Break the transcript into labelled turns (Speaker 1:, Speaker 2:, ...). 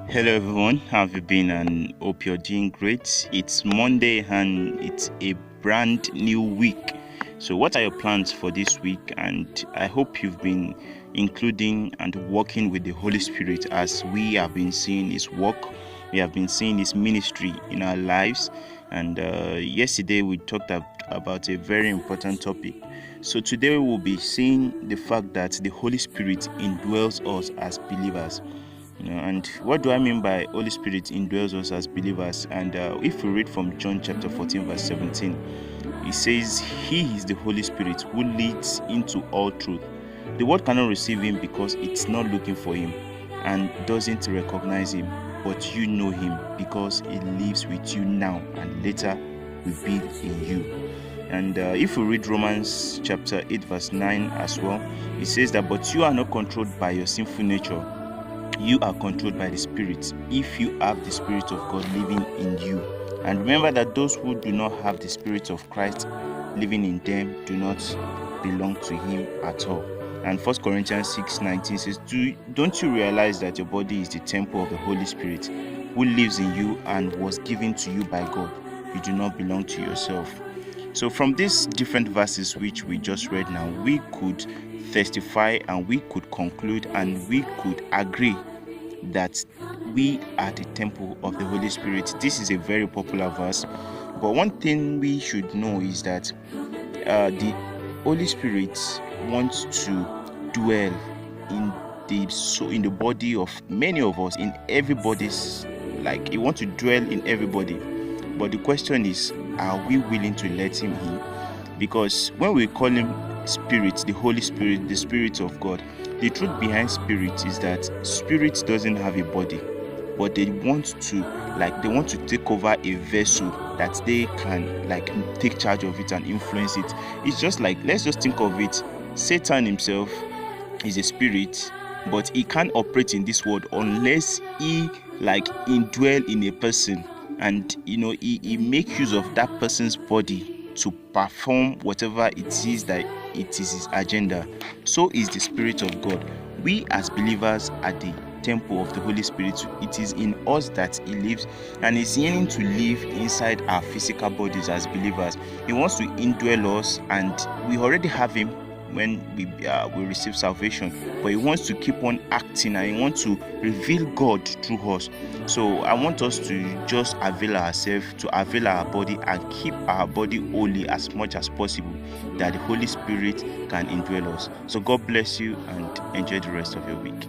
Speaker 1: Hello everyone, how have you been? And hope you're doing great. It's Monday and it's a brand new week. So what are your plans for this week? And I hope you've been including and working with the Holy Spirit as we have been seeing His work. We have been seeing His ministry in our lives. And yesterday we talked about a very important topic. So today we'll be seeing the fact that the Holy Spirit indwells us as believers. And what do I mean by Holy Spirit indwells us as believers? And if we read from John chapter 14 verse 17, it says, He is the Holy Spirit who leads into all truth. The world cannot receive Him because it's not looking for Him and doesn't recognize Him, but you know Him because He lives with you now and later will be in you. And if we read Romans chapter 8 verse 9 as well, it says that, but you are not controlled by your sinful nature. You are controlled by the Spirit if you have the Spirit of God living in you. And remember that those who do not have the Spirit of Christ living in them do not belong to Him at all. And 1 Corinthians 6:19 says, don't you realize that your body is the temple of the Holy Spirit who lives in you and was given to you by God? You do not belong to yourself. So from these different verses which we just read now, we could testify and we could conclude and we could agree that we are the temple of the Holy Spirit. This is a very popular verse, but one thing we should know is that the Holy Spirit wants to dwell in the body of many of us, in everybody's, like He wants to dwell in everybody. But the question is, are we willing to let Him in? Because when we call Him Spirit, the Holy Spirit, the Spirit of God, the truth behind Spirit is that Spirit doesn't have a body, but they want to take over a vessel that they can take charge of it and influence it. It's just like, let's just think of it. Satan himself is a spirit, but he can't operate in this world unless he indwell in a person, and he make use of that person's body to perform whatever it is that it is his agenda. So is the Spirit of God. We as believers are the temple of the Holy Spirit. It is in us that He lives, and He's yearning to live inside our physical bodies as believers. He wants to indwell us, and we already have Him when we receive salvation, but He wants to keep on acting, and He wants to reveal God through us. So I want us to just avail ourselves, to avail our body and keep our body holy as much as possible, that the Holy Spirit can indwell us. So God bless you and enjoy the rest of your week.